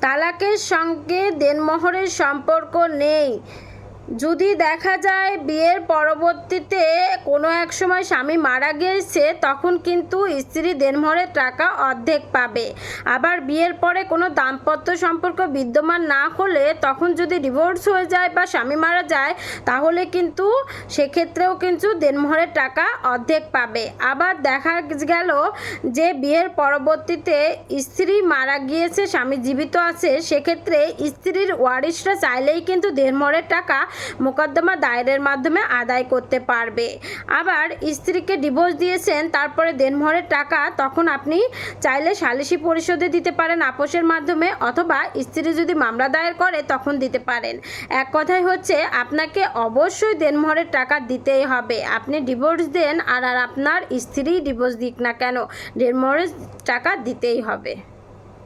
তালাকের সঙ্গে দেনমোহরের সম্পর্ক নেই। যদি দেখা যায় বিয়ের পরবর্তীতে কোনো এক সময় স্বামী মারা গিয়েছে, তখন কিন্তু স্ত্রী দেনমোহরের টাকা অর্ধেক পাবে। আবার বিয়ের পরে কোনো দাম্পত্য সম্পর্ক বিদ্যমান না হলে, তখন যদি ডিভোর্স হয়ে যায় বা স্বামী মারা যায়, তাহলে কিন্তু সেক্ষেত্রেও কিন্তু দেনমোহরের টাকা অর্ধেক পাবে। আবার দেখা গেল যে বিয়ের পরবর্তীতে স্ত্রী মারা গিয়েছে, স্বামী জীবিত আছে, সেক্ষেত্রে স্ত্রীর ওয়ারিশরা চাইলেই কিন্তু দেনমোহরের টাকা মোকদ্দমা দায়েরের মাধ্যমে আদায় করতে পারবে। আবার স্ত্রীকে ডিভোর্স দিয়েছেন, তারপরে দেনমোহরের টাকা তখন আপনি চাইলে সালিসি পরিশোধে দিতে পারেন আপোষের মাধ্যমে, অথবা স্ত্রী যদি মামলা দায়ের করে তখন দিতে পারেন। এক কথায় হচ্ছে আপনাকে অবশ্যই দেনমোহরের টাকা দিতেই হবে। আপনি ডিভোর্স দেন আর আপনার স্ত্রী ডিভোর্স দিক না কেন, দেনমোহরের টাকা দিতেই হবে।